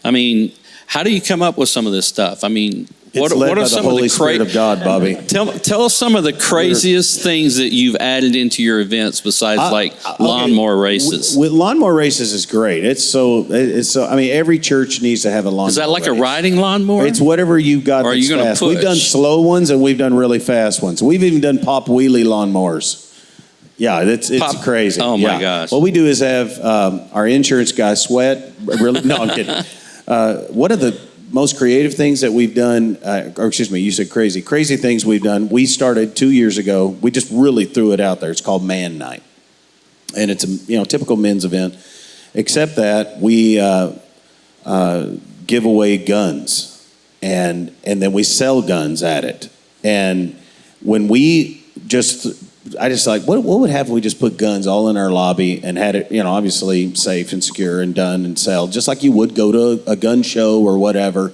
I mean, how do you come up with some of this stuff? I mean, What are some of the Holy Spirit of God, Bobby? Tell us some of the craziest things that you've added into your events besides lawnmower races. With lawnmower races is great. It's so. I mean, every church needs to have a lawnmower. Is that like race. A riding lawnmower? It's whatever you've got. Or are you going to push? We've done slow ones and we've done really fast ones. We've even done pop wheelie lawnmowers. Yeah, it's crazy. Oh my gosh! What we do is have our insurance guy sweat. Really? No, I'm kidding. One of the most creative things that we've done, you said crazy. Crazy things we've done. We started 2 years ago. We just really threw it out there. It's called Man Night, and it's a typical men's event, except that we give away guns, and then we sell guns at it. And when I just like, what would happen if we just put guns all in our lobby and had it, obviously safe and secure and done and sell, just like you would go to a gun show or whatever.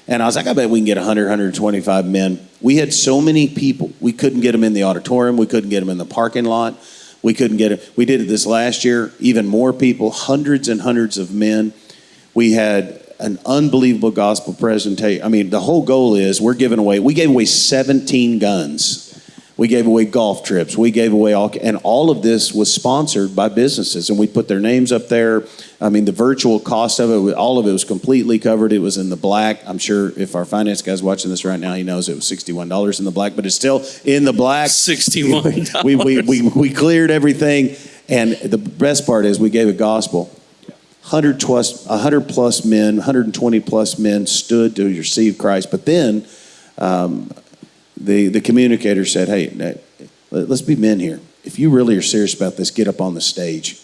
And I was like, I bet we can get 100, 125 men. We had so many people. We couldn't get them in the auditorium. We couldn't get them in the parking lot. We couldn't get it. We did it this last year. Even more people, hundreds and hundreds of men. We had an unbelievable gospel presentation. I mean, the whole goal is we gave away 17 guns. We gave away golf trips. We gave away all of this was sponsored by businesses, and we put their names up there. I mean, the virtual cost of it, all of it was completely covered. It was in the black. I'm sure if our finance guy's watching this right now, he knows it was $61 in the black, but it's still in the black. $61. We cleared everything, and the best part is we gave a gospel. 100 plus men, 120 plus men stood to receive Christ, but then. The communicator said, hey, let's be men here. If you really are serious about this, get up on the stage.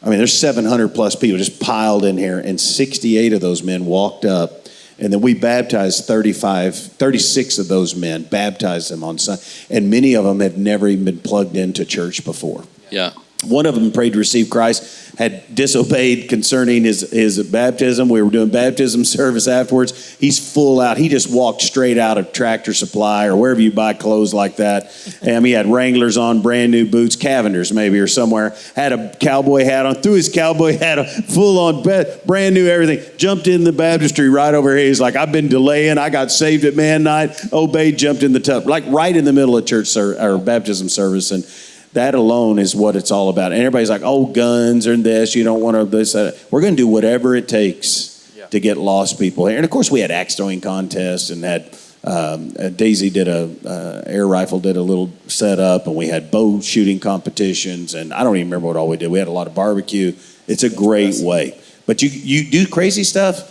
I mean, there's 700 plus people just piled in here, and 68 of those men walked up, and then we baptized 36 of those men, baptized them on Sunday, and many of them had never even been plugged into church before. Yeah. One of them prayed to receive Christ, had disobeyed concerning his baptism. We were doing baptism service afterwards. He's full out. He just walked straight out of Tractor Supply or wherever you buy clothes like that. And he had Wranglers on, brand new boots, Cavenders maybe or somewhere. Had a cowboy hat on, threw his cowboy hat on, full on, brand new everything. Jumped in the baptistry right over here. He's like, I've been delaying. I got saved at Man Night. Obeyed, jumped in the tub, like right in the middle of church or baptism service. And That alone is what it's all about. And everybody's like, oh, guns and this, you don't want to this, that. We're going to do whatever it takes to get lost people here. And of course, we had axe throwing contests and had Daisy did air rifle did a little setup, and we had bow shooting competitions, and I don't even remember what all we did. We had a lot of barbecue. It's a great way. But you do crazy stuff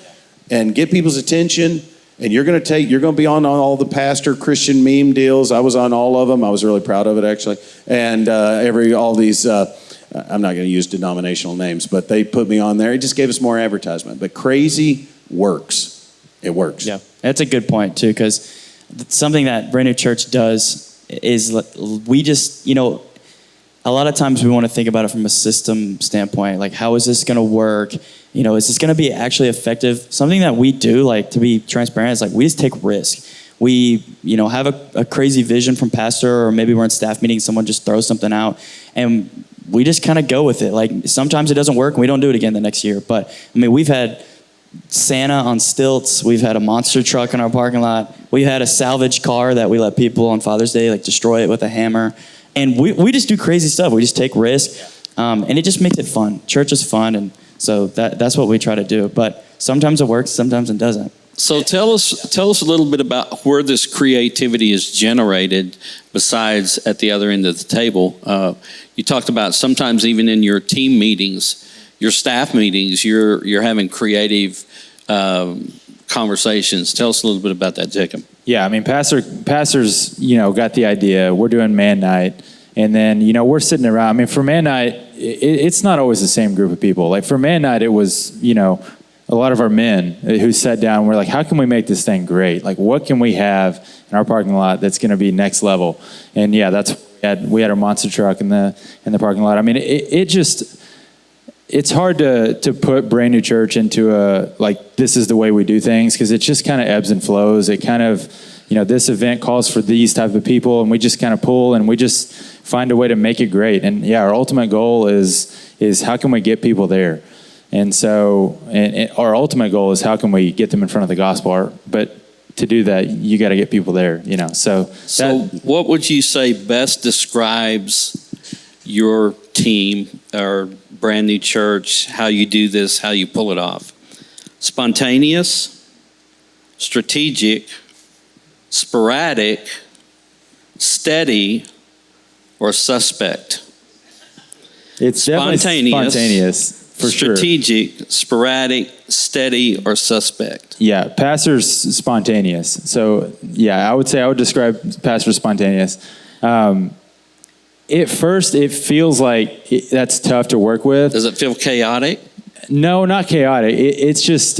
and get people's attention. And you're going to be on all the pastor Christian meme deals. I was on all of them. I was really proud of it, actually. And all these, I'm not going to use denominational names, but they put me on there. It just gave us more advertisement. But crazy works. It works. Yeah, that's a good point too, because something that Brand New Church does is we just, a lot of times we want to think about it from a system standpoint. Like, how is this going to work? Is this going to be actually effective? Something that we do, like, to be transparent, is like we just take risk. We, have a crazy vision from pastor, or maybe we're in staff meeting, someone just throws something out, and we just kind of go with it. Like, sometimes it doesn't work, and we don't do it again the next year. But we've had Santa on stilts. We've had a monster truck in our parking lot. We had a salvage car that we let people on Father's Day destroy it with a hammer. And we just do crazy stuff. We just take risks, and it just makes it fun. Church is fun, and so that's what we try to do. But sometimes it works, sometimes it doesn't. So tell us a little bit about where this creativity is generated besides at the other end of the table. You talked about sometimes even in your team meetings, your staff meetings, you're having creative conversations. Tell us a little bit about that, Jacob. Yeah, pastors, got the idea. We're doing man night, and then, we're sitting around. For man night, it's not always the same group of people. Like, for man night, it was, a lot of our men who sat down. We're like, how can we make this thing great? Like, what can we have in our parking lot that's going to be next level? And yeah, we had our monster truck in the parking lot. It's hard to put Brand New Church into this is the way we do things, because it just kind of ebbs and flows. It kind of, this event calls for these type of people, and we just kind of pull, and we just find a way to make it great. And yeah, our ultimate goal is how can we get people there? And so, and our ultimate goal is how can we get them in front of the gospel? But to do that, you got to get people there, So what would you say best describes your team or Brand New Church, how you do this, how you pull it off? Spontaneous, strategic, sporadic, steady, or suspect? It's definitely spontaneous. For strategic, sure. Sporadic, steady, or suspect? Yeah, pastor's spontaneous. So yeah, I would describe pastor spontaneous. At first, it feels like that's tough to work with. Does it feel chaotic? No, not chaotic. It's just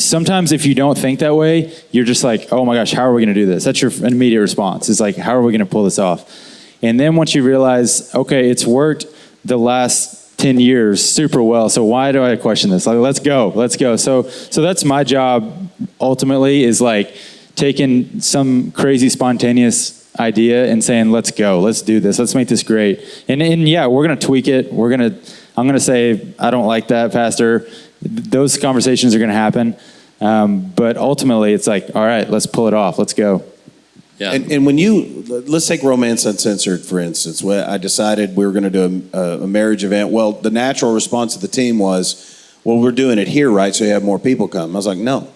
sometimes if you don't think that way, you're just like, oh my gosh, how are we going to do this? That's your immediate response. It's like, how are we going to pull this off? And then once you realize, okay, it's worked the last 10 years super well, so why do I question this? Like, let's go. So that's my job ultimately, is like taking some crazy spontaneous idea and saying, let's go, let's do this, let's make this great. And yeah, we're going to tweak it. I'm going to say, I don't like that, Pastor. Those conversations are going to happen. But ultimately it's like, all right, let's pull it off. Let's go. Yeah. And when let's take Romance Uncensored, for instance. When I decided we were going to do a marriage event. Well, the natural response of the team was, well, we're doing it here, right? So you have more people come. I was like, no.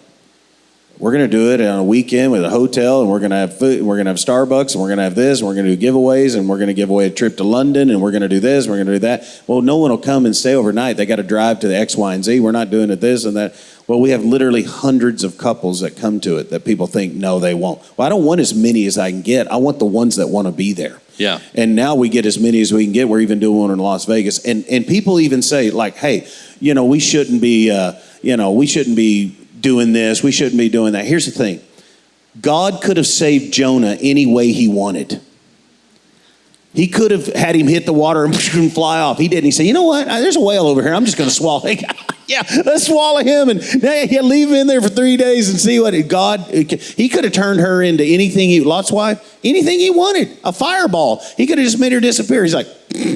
We're going to do it on a weekend with a hotel, and we're going to have food, and we're going to have Starbucks, and we're going to have this, and we're going to do giveaways, and we're going to give away a trip to London, and we're going to do this, and we're going to do that. Well, no one will come and stay overnight. They got to drive to the X, Y, and Z. We're not doing it this and that. Well, we have literally hundreds of couples that come to it that people think, no, they won't. Well, I don't want as many as I can get. I want the ones that want to be there. Yeah. And now we get as many as we can get. We're even doing one in Las Vegas. And people even say, like, hey, we shouldn't be doing this. We shouldn't be doing that. Here's the thing. God could have saved Jonah any way he wanted. He could have had him hit the water and fly off. He didn't. He said, you know what? There's a whale over here. I'm just going to swallow him. Yeah, let's swallow him and leave him in there for 3 days and see what he could have turned her into anything Lot's wife, anything he wanted. A fireball. He could have just made her disappear. He's like,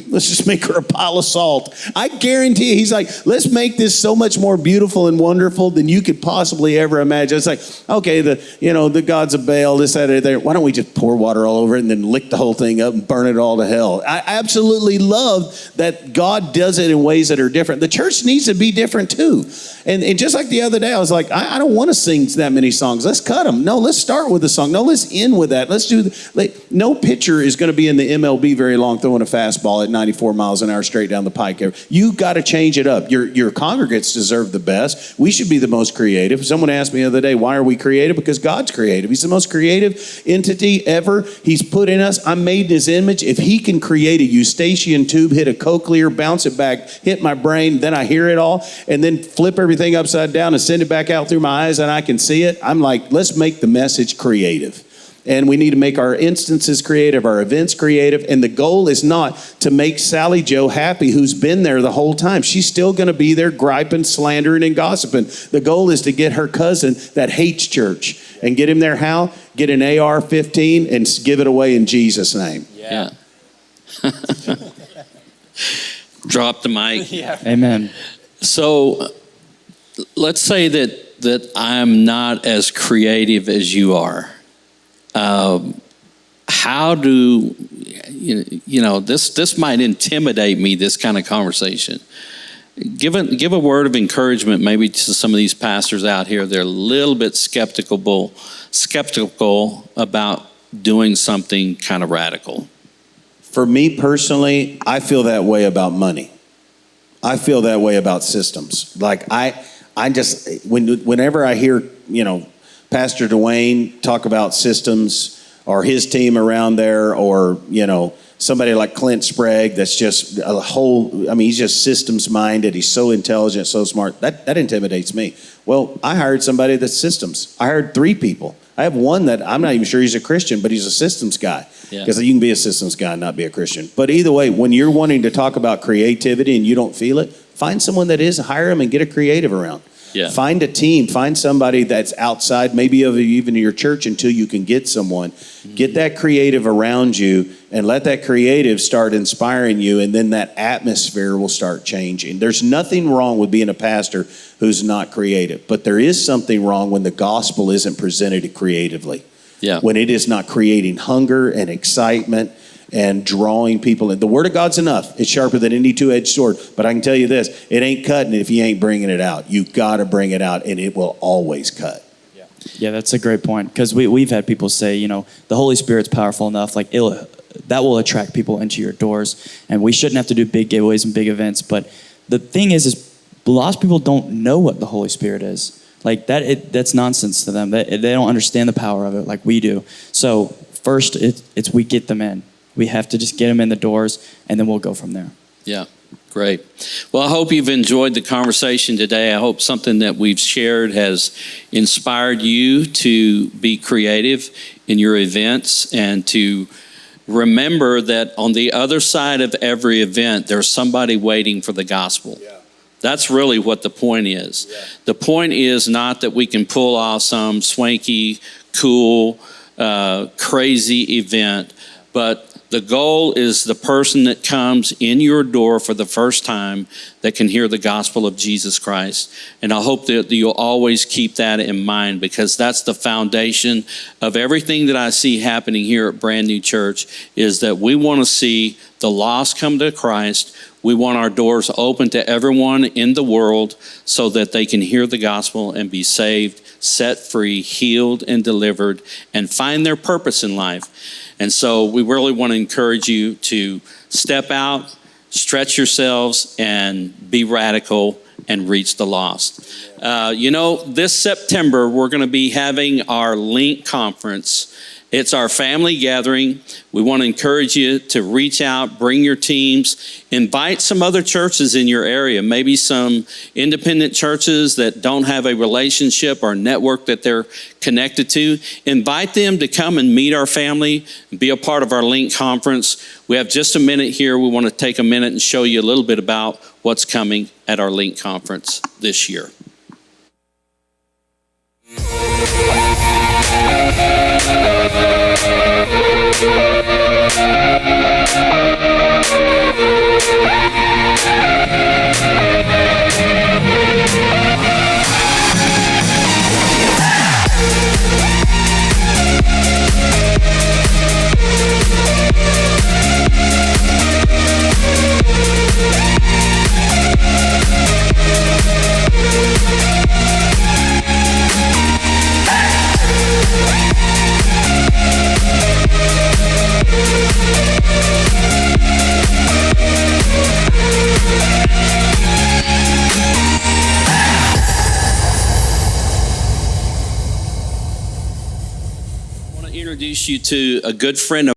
let's just make her a pile of salt. I guarantee you, he's like, let's make this so much more beautiful and wonderful than you could possibly ever imagine. It's like, okay, the gods of Baal, this, that, or there. Why don't we just pour water all over it and then lick the whole thing up and burn it all to hell? I absolutely love that God does it in ways that are different. The church needs to be different too. And just like the other day, I was like, I don't want to sing that many songs. Let's cut them. No, let's start with a song. No, let's end with that. Let's do, no pitcher is going to be in the MLB very long throwing a fastball at 94 miles an hour straight down the pike. You got to change it up. Your congregates deserve the best. We should be the most creative. Someone asked me the other day, why are we creative? Because God's creative. He's the most creative entity ever. He's put in us. I'm made in his image. If he can create a eustachian tube, hit a cochlear, bounce it back, hit my brain, then I hear it all, and then flip everything upside down and send it back out through my eyes and I can see it, I'm like, let's make the message creative. And we need to make our instances creative, our events creative. And the goal is not to make Sally Joe happy, who's been there the whole time. She's still going to be there griping, slandering, and gossiping. The goal is to get her cousin that hates church and get him there how? Get an AR-15 and give it away in Jesus' name. Yeah. Drop the mic. Yeah. Amen. So let's say that I'm not as creative as you are. How do this might intimidate me, this kind of conversation. Give a word of encouragement maybe to some of these pastors out here. They're a little bit skeptical about doing something kind of radical. For me personally, I feel that way about money. I feel that way about systems. Like I just, whenever I hear, Pastor Dwayne talk about systems or his team around there, or, somebody like Clint Sprague that's just he's just systems minded. He's so intelligent, so smart. That intimidates me. Well, I hired somebody that's systems. I hired 3 people. I have one that I'm not even sure he's a Christian, but he's a systems guy. Because you can be a systems guy and not be a Christian. But either way, when you're wanting to talk about creativity and you don't feel it, find someone that is, hire them and get a creative around. Yeah. Find a team, find somebody that's outside, maybe of even your church, until you can get someone. Mm-hmm. Get that creative around you and let that creative start inspiring you, and then that atmosphere will start changing. There's nothing wrong with being a pastor who's not creative, but there is something wrong when the gospel isn't presented creatively. Yeah. When it is not creating hunger and excitement and drawing people in. The word of God's enough. It's sharper than any two-edged sword. But I can tell you this, it ain't cutting it if you ain't bringing it out. You got to bring it out, and it will always cut. Yeah, that's a great point. Because we've had people say, the Holy Spirit's powerful enough, like that will attract people into your doors. And we shouldn't have to do big giveaways and big events. But the thing is lost people don't know what the Holy Spirit is. Like that's nonsense to them. They don't understand the power of it like we do. So first, it's we get them in. We have to just get them in the doors, and then we'll go from there. Yeah, great. Well, I hope you've enjoyed the conversation today. I hope something that we've shared has inspired you to be creative in your events and to remember that on the other side of every event, there's somebody waiting for the gospel. Yeah. That's really what the point is. Yeah. The point is not that we can pull off some swanky, cool, crazy event, but the goal is the person that comes in your door for the first time that can hear the gospel of Jesus Christ. And I hope that you'll always keep that in mind, because that's the foundation of everything that I see happening here at Brand New Church, is that we want to see the lost come to Christ. We want our doors open to everyone in the world so that they can hear the gospel and be saved, set free, healed, and delivered, and find their purpose in life. And so we really want to encourage you to step out, stretch yourselves, and be radical and reach the lost. This September, we're going to be having our Link Conference. It's our family gathering. We want to encourage you to reach out, bring your teams, invite some other churches in your area, maybe some independent churches that don't have a relationship or network that they're connected to. Invite them to come and meet our family and be a part of our Link Conference. We have just a minute here. We want to take a minute and show you a little bit about what's coming at our Link Conference this year. want to introduce you to a good friend of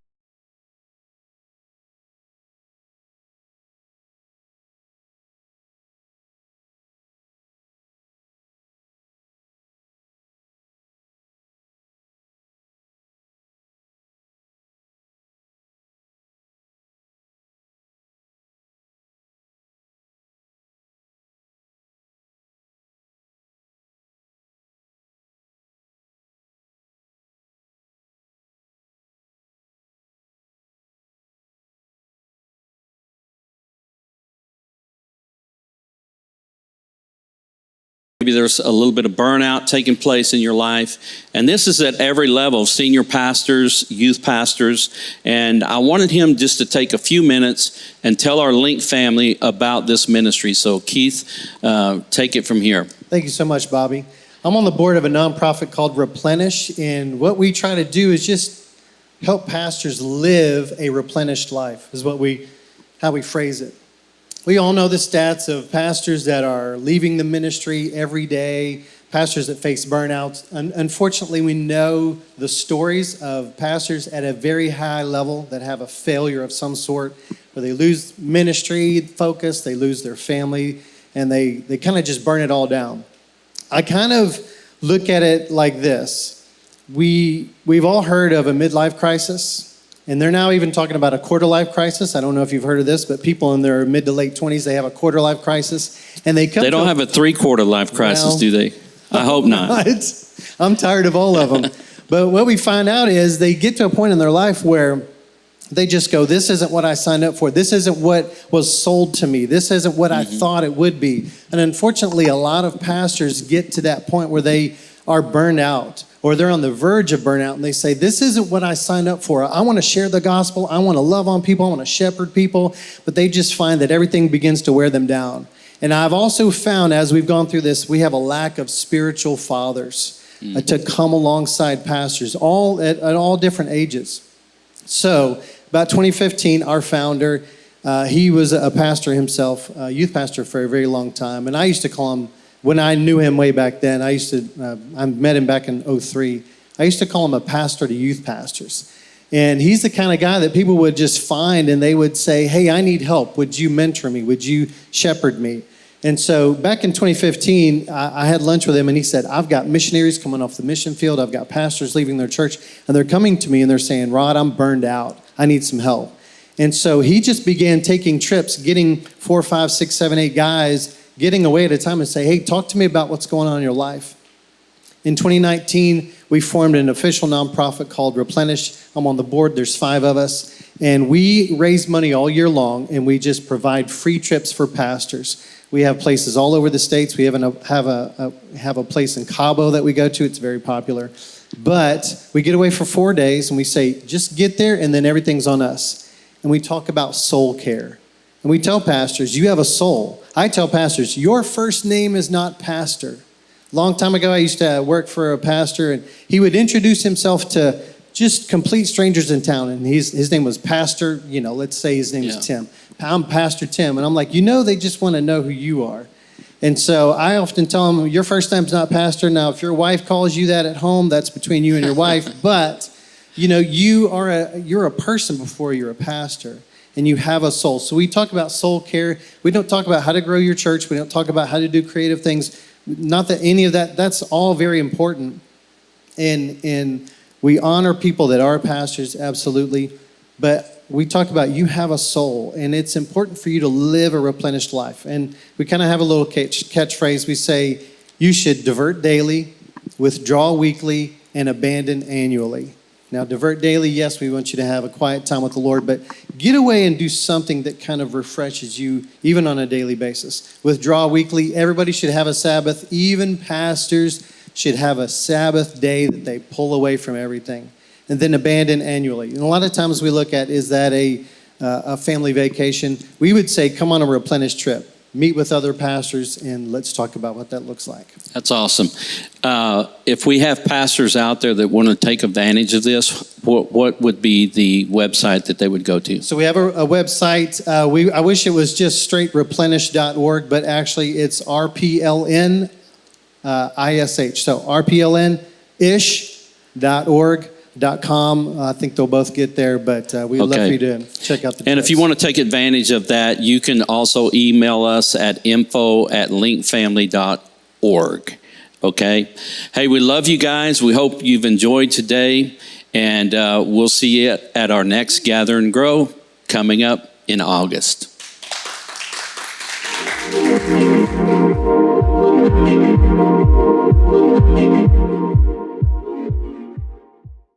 maybe there's a little bit of burnout taking place in your life. And this is at every level, senior pastors, youth pastors. And I wanted him just to take a few minutes and tell our Link family about this ministry. So Keith, take it from here. Thank you so much, Bobby. I'm on the board of a nonprofit called Replenish, and what we try to do is just help pastors live a replenished life, is how we phrase it. We all know the stats of pastors that are leaving the ministry every day, pastors that face burnouts. Unfortunately, we know the stories of pastors at a very high level that have a failure of some sort, where they lose ministry focus, they lose their family, and they kind of just burn it all down. I kind of look at it like this. We've all heard of a midlife crisis. And they're now even talking about a quarter-life crisis. I don't know if you've heard of this, but people in their mid to late 20s, they have a quarter-life crisis. And they don't have a three-quarter life crisis, do they? I hope not. I'm tired of all of them. But what we find out is they get to a point in their life where they just go, this isn't what I signed up for. This isn't what was sold to me. This isn't what I thought it would be. And unfortunately, a lot of pastors get to that point where they are burned out, or they're on the verge of burnout, and they say, this isn't what I signed up for. I want to share the gospel. I want to love on people. I want to shepherd people. But they just find that everything begins to wear them down. And I've also found, as we've gone through this, we have a lack of spiritual fathers to come alongside pastors, all at all different ages. So about 2015, our founder, he was a pastor himself, a youth pastor for a very long time. And I used to call him, when I knew him way back then, I met him back in 2003. I used to call him a pastor to youth pastors. And he's the kind of guy that people would just find and they would say, hey, I need help. Would you mentor me? Would you shepherd me? And so back in 2015, I had lunch with him and he said, I've got missionaries coming off the mission field. I've got pastors leaving their church and they're coming to me and they're saying, Rod, I'm burned out. I need some help. And so he just began taking trips, getting 4, 5, 6, 7, 8 guys, getting away at a time and say, hey, talk to me about what's going on in your life. In 2019, we formed an official nonprofit called Replenish. I'm on the board. There's 5 of us. And we raise money all year long, and we just provide free trips for pastors. We have places all over the states. We have a place in Cabo that we go to. It's very popular. But we get away for 4 days, and we say, just get there, and then everything's on us. And we talk about soul care. And we tell pastors, you have a soul. I tell pastors, your first name is not pastor. Long time ago, I used to work for a pastor, and he would introduce himself to just complete strangers in town. And his name was Pastor, let's say his name is Tim. I'm Pastor Tim. And I'm like, they just want to know who you are. And so I often tell them, your first name's not pastor. Now, if your wife calls you that at home, that's between you and your wife. But, you're a person before you're a pastor. And you have a soul. So we talk about soul care. We don't talk about how to grow your church. We don't talk about how to do creative things. Not that any of that, that's all very important. And we honor people that are pastors, absolutely. But we talk about you have a soul, and it's important for you to live a replenished life. And we kind of have a little catchphrase. We say, you should divert daily, withdraw weekly, and abandon annually. Now, divert daily, yes, we want you to have a quiet time with the Lord, but get away and do something that kind of refreshes you, even on a daily basis. Withdraw weekly, everybody should have a Sabbath. Even pastors should have a Sabbath day that they pull away from everything. And then abandon annually. And a lot of times we look at, is that a family vacation? We would say, come on a replenished trip. Meet with other pastors, and let's talk about what that looks like. That's awesome. If we have pastors out there that want to take advantage of this, what would be the website that they would go to? So we have a website. I wish it was just straight replenish.org, but actually it's RPLN ISH. So RPLN-ish.org. linkfamily.com. I think they'll both get there, but we'd love for Okay. you to check out the And if you want to take advantage of that, you can also email us at info@linkfamily.org. Okay? Hey, we love you guys. We hope you've enjoyed today, and we'll see you at our next Gather and Grow coming up in August.